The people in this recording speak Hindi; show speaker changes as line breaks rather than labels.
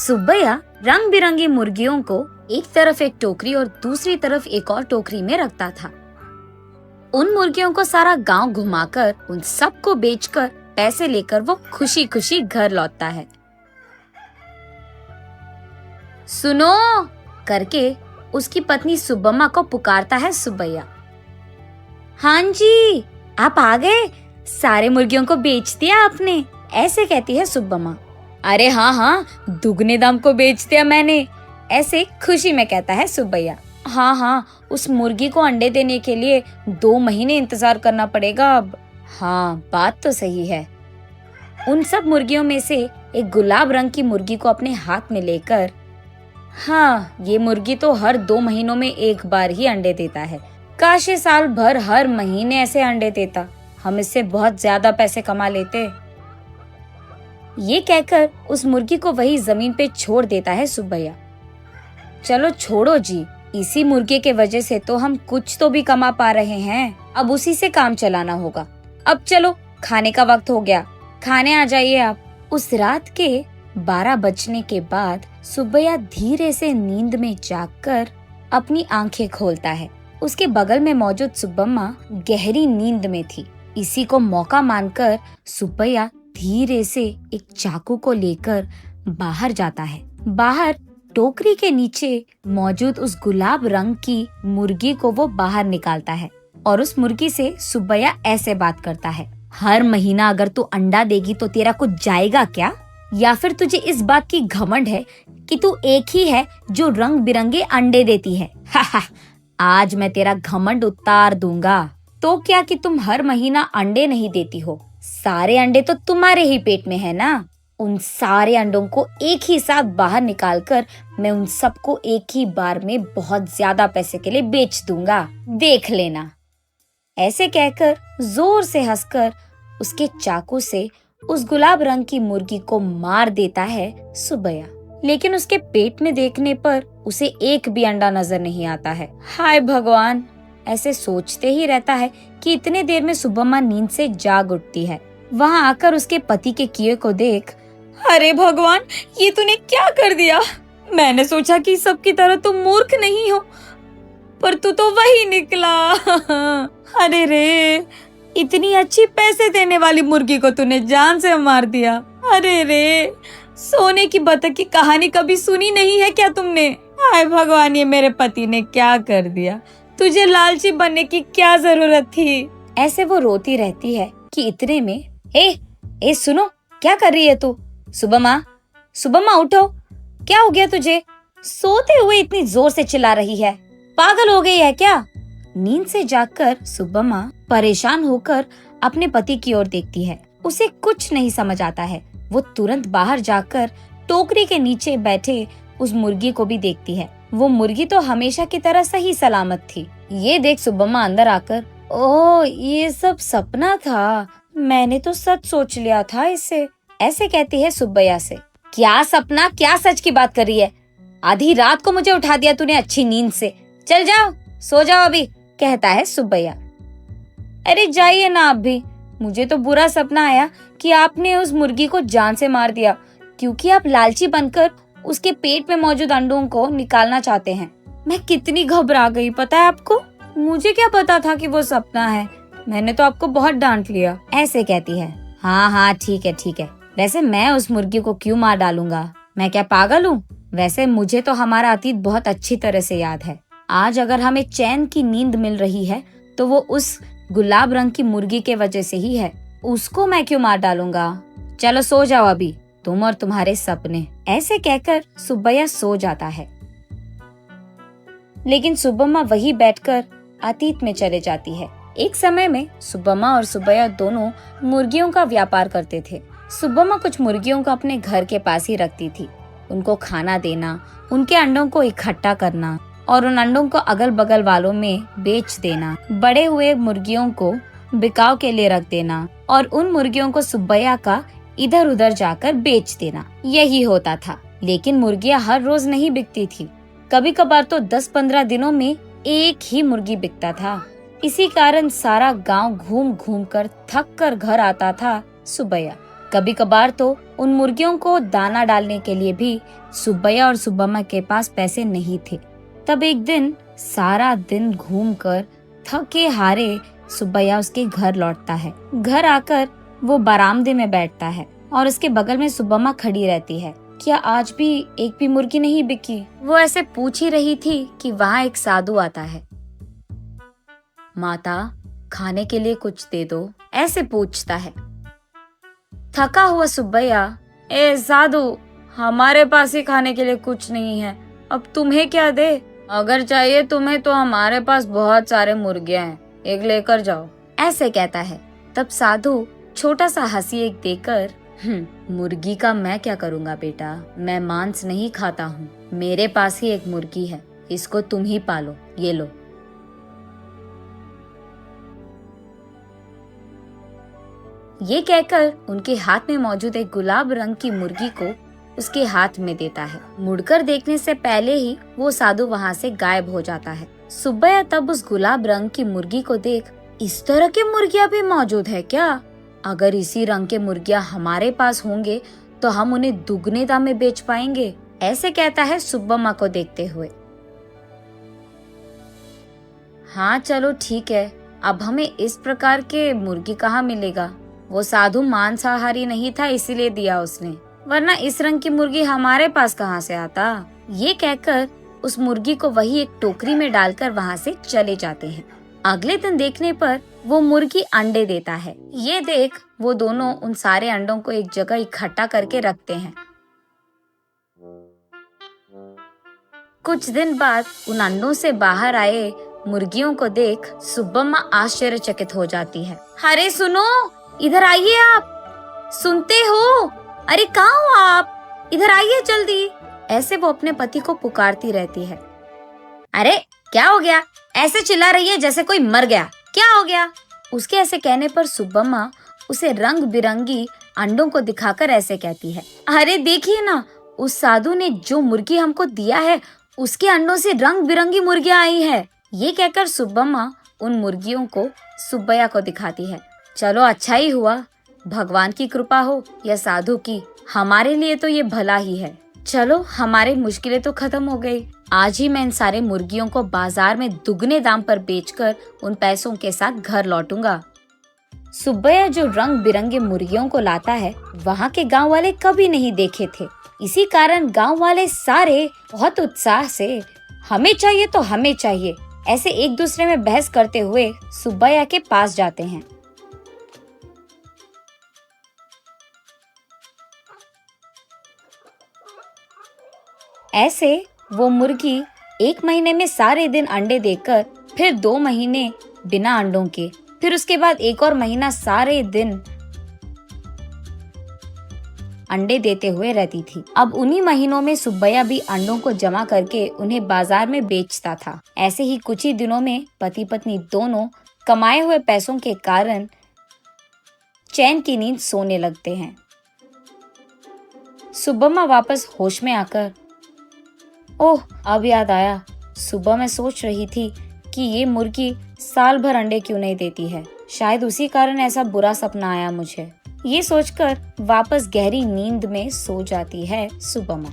सुब्बैया रंग बिरंगी मुर्गियों को एक तरफ एक टोकरी और दूसरी तरफ एक और टोकरी में रखता था। उन मुर्गियों को सारा गांव घुमाकर उन सबको बेचकर पैसे लेकर वो खुशी खुशी घर लौटता है। सुनो करके उसकी पत्नी सुब्बम्मा को पुकारता है सुब्बैया। हाँ जी, आप आ गए, सारे मुर्गियों को बेच दिया आपने, ऐसे कहती है सुब्बम्मा। अरे हाँ हाँ, दुगने दाम को बेच दिया मैंने, ऐसे खुशी में कहता है सुब्बैया। हाँ हाँ, उस मुर्गी को अंडे देने के लिए 2 महीने इंतजार करना पड़ेगा अब। हाँ, बात तो सही है। उन सब मुर्गियों में से एक गुलाब रंग की मुर्गी को अपने हाथ में लेकर, हाँ, ये मुर्गी तो हर 2 महीनों में एक बार ही अंडे देता है, काश ये साल भर हर महीने ऐसे अंडे देता, हम इससे बहुत ज्यादा पैसे कमा लेते। ये कहकर उस मुर्गी को वही जमीन पे छोड़ देता है सुब्बैया। चलो छोड़ो जी, इसी मुर्गे के वजह से तो हम कुछ तो भी कमा पा रहे हैं, अब उसी से काम चलाना होगा। अब चलो, खाने का वक्त हो गया, खाने आ जाइए आप। उस रात के 12 बजने के बाद सुब्बैया धीरे से नींद में जागकर अपनी आंखें खोलता है। उसके बगल में मौजूद सुब्बम्मा गहरी नींद में थी। इसी को मौका मानकर सुब्बैया धीरे से एक चाकू को लेकर बाहर जाता है। बाहर टोकरी के नीचे मौजूद उस गुलाब रंग की मुर्गी को वो बाहर निकालता है और उस मुर्गी से सुब्बैया ऐसे बात करता है। हर महीना अगर तू अंडा देगी तो तेरा कुछ जाएगा क्या? या फिर तुझे इस बात की घमंड है कि तू एक ही है जो रंग बिरंगे अंडे देती है? आज मैं तेरा घमंड उतार दूंगा। तो क्या कि तुम हर महीना अंडे नहीं देती हो, सारे अंडे तो तुम्हारे ही पेट में है ना। उन सारे अंडों को एक ही साथ बाहर निकालकर मैं उन सबको एक ही बार में बहुत ज्यादा पैसे के लिए बेच दूंगा, देख लेना। ऐसे कहकर जोर से हंसकर उसके चाकू से उस गुलाब रंग की मुर्गी को मार देता है सुब्बैया। लेकिन उसके पेट में देखने पर उसे एक भी अंडा नजर नहीं आता है। हाय भगवान, ऐसे सोचते ही रहता है कि इतने देर में सुब्बम्मा नींद से जाग उठती है। वहाँ आकर उसके पति के किए को देख, अरे भगवान, ये तूने क्या कर दिया? मैंने सोचा कि सबकी तरह तुम मूर्ख नहीं हो, पर तू तो वही निकला। अरे रे, इतनी अच्छी पैसे देने वाली मुर्गी को तूने जान से मार दिया। अरे रे, सोने की बतख की कहानी कभी सुनी नहीं है क्या तुमने? हाय भगवान, ये मेरे पति ने क्या कर दिया? तुझे लालची बनने की क्या जरूरत थी? ऐसे वो रोती रहती है कि इतने में ए सुनो, क्या कर रही है तू? सुब्बम्मा, सुब्बम्मा उठो, क्या हो गया तुझे? सोते हुए इतनी जोर से चिल्ला रही है, पागल हो गई है क्या? नींद से जागकर सुब्बम्मा परेशान होकर अपने पति की ओर देखती है। उसे कुछ नहीं समझ आता है। वो तुरंत बाहर जाकर टोकरी के नीचे बैठे उस मुर्गी को भी देखती है। वो मुर्गी तो हमेशा की तरह सही सलामत थी। ये देख सुब्बम्मा अंदर आकर, ओह, ये सब सपना था, मैंने तो सच सोच लिया था इसे, ऐसे कहती है सुब्बैया से। क्या सपना, क्या सच की बात कर रही है? आधी रात को मुझे उठा दिया तूने अच्छी नींद से। चल जाओ, सो जाओ अभी, कहता है सुब्बैया। अरे जाइए ना आप भी, मुझे तो बुरा सपना आया कि आपने उस मुर्गी को जान से मार दिया, क्योंकि आप लालची बनकर उसके पेट में मौजूद अंडों को निकालना चाहते हैं। मैं कितनी घबरा गई पता है आपको? मुझे क्या पता था कि वो सपना है, मैंने तो आपको बहुत डांट लिया, ऐसे कहती है। हाँ हाँ, ठीक है। वैसे मैं उस मुर्गी को क्यों मार डालूंगा, मैं क्या पागल हूँ? वैसे मुझे तो हमारा अतीत बहुत अच्छी तरह से याद है। आज अगर हमें चैन की नींद मिल रही है तो वो उस गुलाब रंग की मुर्गी के वजह से ही है, उसको मैं क्यों मार डालूंगा? चलो सो जाओ अभी, तुम और तुम्हारे सपने। ऐसे कहकर सुब्बैया सो जाता है। लेकिन सुब्बम्मा वही बैठकर अतीत में चले जाती है। एक समय में सुब्बम्मा और सुब्बैया दोनों मुर्गियों का व्यापार करते थे। सुब्बम्मा कुछ मुर्गियों को अपने घर के पास ही रखती थी। उनको खाना देना, उनके अंडों को इकट्ठा करना और उन अंडों को अगल बगल वालों में बेच देना, बड़े हुए मुर्गियों को बिकाव के लिए रख देना और उन मुर्गियों को सुब्बैया का इधर उधर जाकर बेच देना, यही होता था। लेकिन मुर्गियां हर रोज नहीं बिकती थी, कभी कभार तो 10-15 दिनों में एक ही मुर्गी बिकता था। इसी कारण सारा गांव घूम घूम कर थक कर घर आता था सुब्बैया। कभी कभार तो उन मुर्गियों को दाना डालने के लिए भी सुब्बैया और सुब्बम्मा के पास पैसे नहीं थे। तब एक दिन सारा दिन घूमकर थके हारे सुब्बैया उसके घर लौटता है। घर आकर वो बरामदे में बैठता है और उसके बगल में सुब्बम्मा खड़ी रहती है। क्या आज भी एक भी मुर्गी नहीं बिकी? वो ऐसे पूछ ही रही थी कि वहाँ एक साधु आता है। माता, खाने के लिए कुछ दे दो, ऐसे पूछता है। थका हुआ सुब्बैया, ए साधु, हमारे पास ही खाने के लिए कुछ नहीं है, अब तुम्हें क्या दे? अगर चाहिए तुम्हें तो हमारे पास बहुत सारे मुर्गियां हैं, एक लेकर जाओ, ऐसे कहता है। तब साधु छोटा सा हंसी एक देकर, मुर्गी का मैं क्या करूँगा बेटा, मैं मांस नहीं खाता हूँ, मेरे पास ही एक मुर्गी है, इसको तुम ही पालो, ये लो। ये कहकर उनके हाथ में मौजूद एक गुलाब रंग की मुर्गी को उसके हाथ में देता है। मुड़कर देखने से पहले ही वो साधु वहाँ से गायब हो जाता है। सुब्बैया तब उस गुलाब रंग की मुर्गी को देख, इस तरह की मुर्गियाँ भी मौजूद है क्या? अगर इसी रंग के मुर्गियाँ हमारे पास होंगे तो हम उन्हें दुगने दाम में बेच पाएंगे, ऐसे कहता है सुब्बम्मा को देखते हुए। हाँ चलो ठीक है, अब हमें इस प्रकार के मुर्गी कहाँ मिलेगा? वो साधु मांसाहारी नहीं था इसीलिए दिया उसने, वरना इस रंग की मुर्गी हमारे पास कहाँ से आता? ये कहकर उस मुर्गी को वही एक टोकरी में डालकर वहाँ से चले जाते हैं। अगले दिन देखने पर वो मुर्गी अंडे देता है। ये देख वो दोनों उन सारे अंडों को एक जगह इकट्ठा करके रखते हैं। कुछ दिन बाद उन अंडों से बाहर आए मुर्गियों को देख सुब्बम्मा आश्चर्यचकित हो जाती है। अरे सुनो, इधर आइए आप, सुनते हो? अरे कहाँ हो आप? इधर आइए जल्दी, ऐसे वो अपने पति को पुकारती रहती है। अरे क्या हो गया? ऐसे चिल्ला रही है जैसे कोई मर गया, क्या हो गया? उसके ऐसे कहने पर सुब्बम्मा उसे रंग बिरंगी अंडों को दिखाकर ऐसे कहती है, अरे देखिए ना, उस साधु ने जो मुर्गी हमको दिया है उसके अंडों से रंग बिरंगी मुर्गियां आई है। ये कहकर सुब्बम्मा उन मुर्गियों को सुब्बैया को दिखाती है। चलो अच्छा ही हुआ, भगवान की कृपा हो या साधु की, हमारे लिए तो ये भला ही है। चलो हमारी मुश्किलें तो खत्म हो गई। आज ही मैं इन सारे मुर्गियों को बाजार में दुगने दाम पर बेचकर उन पैसों के साथ घर लौटूंगा। सुब्बैया जो रंग बिरंगे मुर्गियों को लाता है वहाँ के गांव वाले कभी नहीं देखे थे। इसी कारण गांव वाले सारे बहुत उत्साह से हमें चाहिए तो हमें चाहिए ऐसे एक दूसरे में बहस करते हुए सुब्बैया के पास जाते हैं। ऐसे वो मुर्गी 1 महीने में सारे दिन अंडे देकर, फिर 2 महीने बिना अंडों के, फिर उसके बाद एक और महीना सारे दिन अंडे देते हुए रहती थी। अब उन्हीं महीनों में सुब्बैया भी अंडों को जमा करके उन्हें बाजार में बेचता था। ऐसे ही कुछ ही दिनों में पति पत्नी दोनों कमाए हुए पैसों के कारण चैन की नींद सोने लगते हैं। सुब्बम्मा वापस होश में आकर, ओह अब याद आया, सुबह मैं सोच रही थी कि ये मुर्गी साल भर अंडे क्यों नहीं देती है, शायद उसी कारण ऐसा बुरा सपना आया मुझे। ये सोचकर वापस गहरी नींद में सो जाती है सुब्बम्मा।